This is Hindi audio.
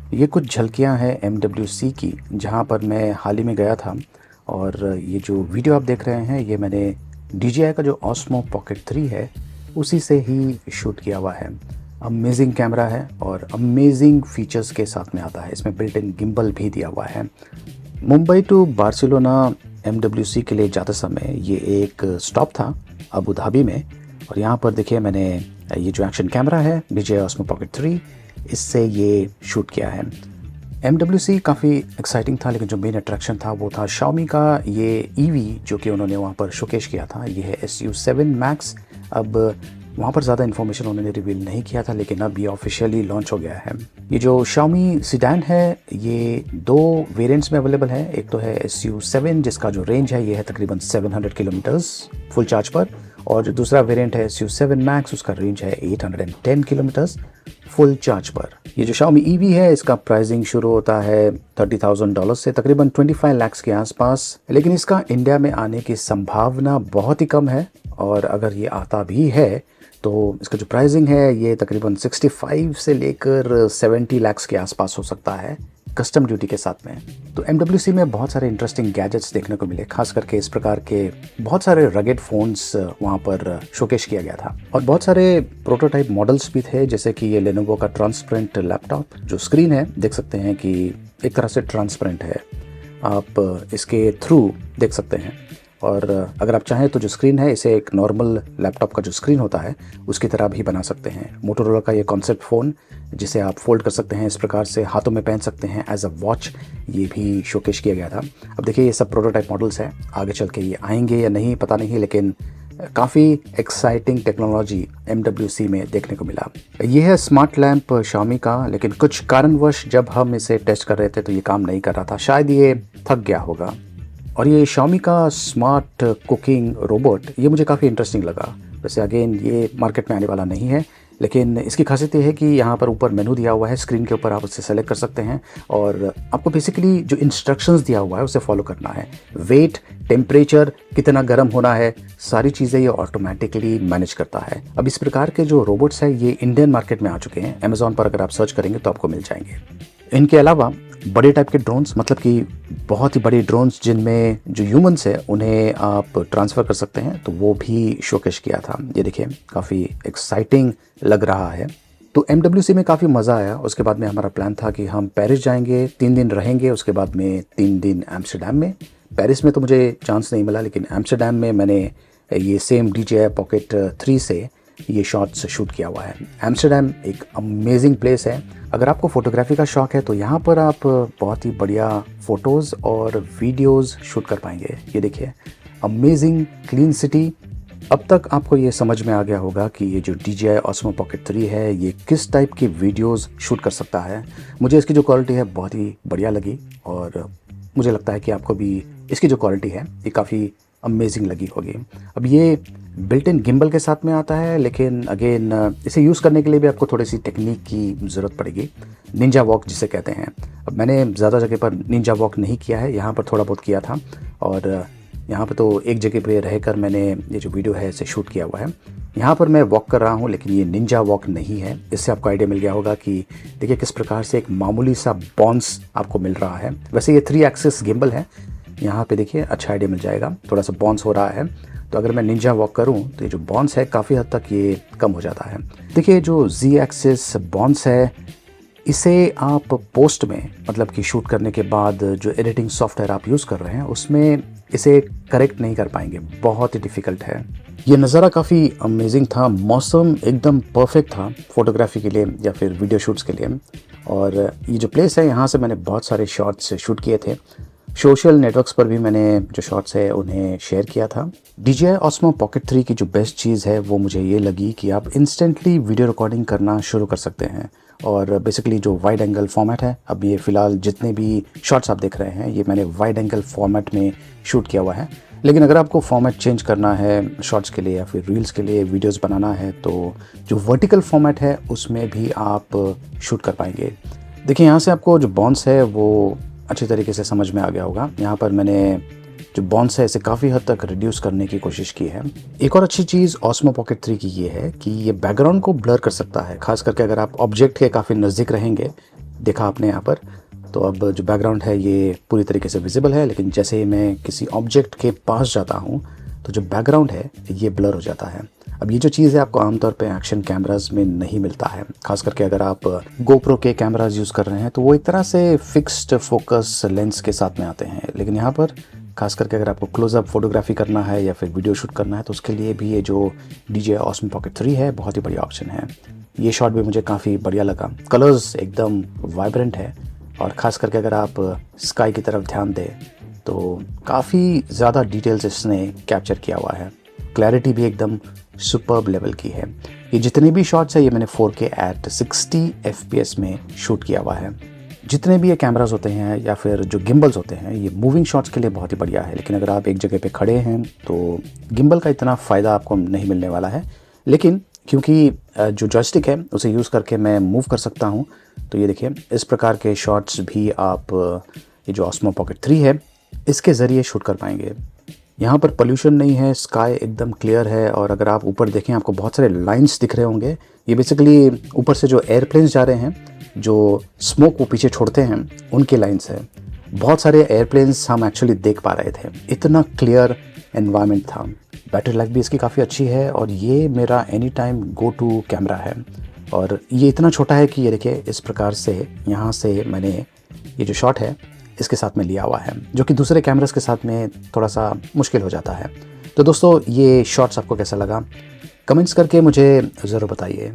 ये कुछ झलकियां हैं MWC की, जहां पर मैं हाल ही में गया था। और ये जो वीडियो आप देख रहे हैं ये मैंने DJI का जो Osmo Pocket 3 है उसी से ही शूट किया हुआ है। अमेजिंग कैमरा है और अमेजिंग फीचर्स के साथ में आता है। इसमें बिल्ट इन गिम्बल भी दिया हुआ है। मुंबई टू बार्सिलोना MWC के लिए जाते समय ये एक स्टॉप था अबू धाबी में। और यहाँ पर देखिए मैंने ये जो एक्शन कैमरा है DJI Osmo Pocket 3, इससे ये शूट किया है। MWC काफ़ी एक्साइटिंग था, लेकिन जो मेन अट्रैक्शन था वो था Xiaomi का ये EV जो कि उन्होंने वहाँ पर शोकेश किया था। ये है SU7 Max। अब वहाँ पर ज़्यादा इन्फॉर्मेशन उन्होंने रिवील नहीं किया था, लेकिन अब ये ऑफिशियली लॉन्च हो गया है। ये जो Xiaomi सीडान है ये 2 वेरिएंट्स में अवेलेबल है। एक तो है SU7 जिसका जो रेंज है ये है तकरीबन 700 किलोमीटर्स फुल चार्ज पर, और जो दूसरा वेरिएंट है SU7 Max उसका रेंज है 810 किलोमीटर्स फुल चार्ज पर। ये जो Xiaomi EV है इसका प्राइसिंग शुरू होता है $30,000 से तकरीबन 25 लाख के आसपास, लेकिन इसका इंडिया में आने की संभावना बहुत ही कम है। और अगर ये आता भी है तो इसका जो प्राइसिंग है ये तकरीबन 65 से लेकर 70 लाख के आसपास हो सकता है कस्टम ड्यूटी के साथ में। तो MWC में बहुत सारे इंटरेस्टिंग गैजेट्स देखने को मिले, खास करके इस प्रकार के बहुत सारे रगेड फोन्स वहाँ पर शोकेश किया गया था। और बहुत सारे प्रोटोटाइप मॉडल्स भी थे, जैसे कि ये लेनोवो का ट्रांसपेरेंट लैपटॉप। जो स्क्रीन है देख सकते हैं कि एक तरह से ट्रांसपेरेंट है, आप इसके थ्रू देख सकते हैं। और अगर आप चाहें तो जो स्क्रीन है इसे एक नॉर्मल लैपटॉप का जो स्क्रीन होता है उसकी तरह भी बना सकते हैं। मोटोरोला का ये कॉन्सेप्ट फ़ोन जिसे आप फोल्ड कर सकते हैं, इस प्रकार से हाथों में पहन सकते हैं एज अ वॉच, ये भी शोकेश किया गया था। अब देखिए ये सब प्रोटोटाइप मॉडल्स हैं, आगे चल के ये आएंगे या नहीं पता नहीं, लेकिन काफ़ी एक्साइटिंग टेक्नोलॉजी MWC में देखने को मिला। ये है स्मार्ट लैंप Xiaomi का, लेकिन कुछ कारणवश जब हम इसे टेस्ट कर रहे थे तो ये काम नहीं कर रहा था, शायद ये थक गया होगा। और ये Xiaomi का स्मार्ट कुकिंग रोबोट ये मुझे काफ़ी इंटरेस्टिंग लगा। वैसे अगेन ये मार्केट में आने वाला नहीं है, लेकिन इसकी खासियत ये है कि यहाँ पर ऊपर मेनू दिया हुआ है, स्क्रीन के ऊपर आप उससे सेलेक्ट कर सकते हैं और आपको बेसिकली जो इंस्ट्रक्शंस दिया हुआ है उसे फॉलो करना है। वेट, टेम्परेचर, कितना गर्म होना है, सारी चीज़ें ये ऑटोमेटिकली मैनेज करता है। अब इस प्रकार के जो रोबोट्स हैं ये इंडियन मार्केट में आ चुके हैं। अमेज़ॉन पर अगर आप सर्च करेंगे तो आपको मिल जाएंगे। इनके अलावा बड़े टाइप के ड्रोन्स, मतलब कि बहुत ही बड़ी ड्रोन्स जिनमें जो ह्यूमंस है उन्हें आप ट्रांसफ़र कर सकते हैं, तो वो भी शोकेश किया था। ये देखिए काफ़ी एक्साइटिंग लग रहा है। तो MWC में काफ़ी मज़ा आया। उसके बाद में हमारा प्लान था कि हम पेरिस जाएंगे, 3 दिन रहेंगे, उसके बाद में 3 दिन एम्स्टर्डम में। पेरिस में तो मुझे चांस नहीं मिला, लेकिन एम्स्टर्डम में मैंने ये सेम DJI Pocket 3 से ये शॉट्स शूट किया हुआ है। एम्स्टर्डम एक अमेजिंग प्लेस है। अगर आपको फोटोग्राफी का शौक है तो यहाँ पर आप बहुत ही बढ़िया फ़ोटोज़ और वीडियोज़ शूट कर पाएंगे। ये देखिए अमेजिंग क्लीन सिटी। अब तक आपको ये समझ में आ गया होगा कि ये जो DJI Osmo Pocket 3 है ये किस टाइप की वीडियोज़ शूट कर सकता है। मुझे इसकी जो क्वालिटी है बहुत ही बढ़िया लगी, और मुझे लगता है कि आपको भी इसकी जो क्वालिटी है ये काफ़ी अमेजिंग लगी होगी। अब ये बिल्ट इन गिम्बल के साथ में आता है, लेकिन अगेन इसे यूज़ करने के लिए भी आपको थोड़ी सी टेक्निक की ज़रूरत पड़ेगी, निंजा वॉक जिसे कहते हैं। अब मैंने ज़्यादा जगह पर निंजा वॉक नहीं किया है, यहाँ पर थोड़ा बहुत किया था, और यहाँ पर तो एक जगह पे रहकर मैंने ये जो वीडियो है इसे शूट किया हुआ है। यहाँ पर मैं वॉक कर रहा हूँ, लेकिन ये निंजा वॉक नहीं है। इससे आपको आइडिया मिल गया होगा कि देखिए किस प्रकार से एक मामूली सा बाउंस आपको मिल रहा है। वैसे ये 3 एक्सिस गिम्बल है, यहाँ पे देखिए अच्छा आइडिया मिल जाएगा, थोड़ा सा बाउंस हो रहा है। तो अगर मैं निंजा वॉक करूँ तो ये जो बाउंस है काफ़ी हद तक ये कम हो जाता है। देखिए जो Z एक्सिस बाउंस है इसे आप पोस्ट में, मतलब कि शूट करने के बाद जो एडिटिंग सॉफ्टवेयर आप यूज़ कर रहे हैं उसमें इसे करेक्ट नहीं कर पाएंगे, बहुत ही डिफ़िकल्ट है। ये नज़ारा काफ़ी अमेजिंग था, मौसम एकदम परफेक्ट था फोटोग्राफी के लिए या फिर वीडियो शूट्स के लिए। और ये जो प्लेस है यहाँ से मैंने बहुत सारे शॉट्स शूट किए थे। सोशल नेटवर्क्स पर भी मैंने जो शॉट्स है उन्हें शेयर किया था। DJI Osmo Pocket 3 की जो बेस्ट चीज़ है वो मुझे ये लगी कि आप इंस्टेंटली वीडियो रिकॉर्डिंग करना शुरू कर सकते हैं। और बेसिकली जो वाइड एंगल फॉर्मेट है, अब ये फ़िलहाल जितने भी शॉट्स आप देख रहे हैं ये मैंने वाइड एंगल फॉर्मेट में शूट किया हुआ है। लेकिन अगर आपको फॉर्मेट चेंज करना है शॉर्ट्स के लिए या फिर रील्स के लिए वीडियोस बनाना है तो जो वर्टिकल फॉर्मेट है उसमें भी आप शूट कर पाएंगे। देखिए यहाँ से आपको जो बाउंस है वो अच्छी तरीके से समझ में आ गया होगा। यहाँ पर मैंने जो बाउंस है इसे काफ़ी हद तक रिड्यूस करने की कोशिश की है। एक और अच्छी चीज़ Osmo Pocket 3 की ये है कि ये बैकग्राउंड को ब्लर कर सकता है, खास करके अगर आप ऑब्जेक्ट के काफ़ी नज़दीक रहेंगे देखा आपने यहाँ पर। तो अब जो बैकग्राउंड है ये पूरी तरीके से विजिबल है, लेकिन जैसे ही मैं किसी ऑब्जेक्ट के पास जाता हूँ तो जो बैकग्राउंड है ये ब्लर हो जाता है। अब ये जो चीज़ है आपको आमतौर पे एक्शन कैमरास में नहीं मिलता है, खास करके अगर आप गोप्रो के कैमरास यूज़ कर रहे हैं तो वो एक तरह से फिक्स्ड फोकस लेंस के साथ में आते हैं। लेकिन यहाँ पर खास करके अगर आपको क्लोजअप फोटोग्राफी करना है या फिर वीडियो शूट करना है तो उसके लिए भी ये जो DJI Osmo Pocket 3 है बहुत ही बढ़िया ऑप्शन है। ये शॉट भी मुझे काफ़ी बढ़िया लगा, कलर्स एकदम वाइब्रेंट है और ख़ास करके अगर आप स्काई की तरफ ध्यान दें तो काफ़ी ज़्यादा डिटेल्स इसने कैप्चर किया हुआ है। क्लैरिटी भी एकदम सुपर्ब लेवल की है। ये जितने भी शॉट्स है ये मैंने 4K एट 60 FPS में शूट किया हुआ है। जितने भी ये कैमरास होते हैं या फिर जो गिम्बल्स होते हैं ये मूविंग शॉट्स के लिए बहुत ही बढ़िया है, लेकिन अगर आप एक जगह पे खड़े हैं तो गिम्बल का इतना फ़ायदा आपको नहीं मिलने वाला है। लेकिन क्योंकि जो जॉयस्टिक है उसे यूज़ करके मैं मूव कर सकता हूँ, तो ये देखिए इस प्रकार के शॉट्स भी आप ये जो Osmo Pocket 3 है इसके ज़रिए शूट कर पाएंगे। यहाँ पर पोल्यूशन नहीं है, स्काई एकदम क्लियर है और अगर आप ऊपर देखें आपको बहुत सारे लाइंस दिख रहे होंगे। ये बेसिकली ऊपर से जो एयरप्लेन्स जा रहे हैं, जो स्मोक वो पीछे छोड़ते हैं, उनके लाइंस है। बहुत सारे एयरप्लेन्स हम एक्चुअली देख पा रहे थे, इतना क्लियर एनवायरनमेंट था। बैटरी लाइफ भी इसकी काफ़ी अच्छी है और ये मेरा any time go to camera है। और ये इतना छोटा है कि ये देखिए इस प्रकार से यहाँ से मैंने ये जो शॉट है इसके साथ में लिया हुआ है, जो कि दूसरे कैमरास के साथ में थोड़ा सा मुश्किल हो जाता है। तो दोस्तों ये शॉट्स आपको कैसा लगा कमेंट्स करके मुझे ज़रूर बताइए।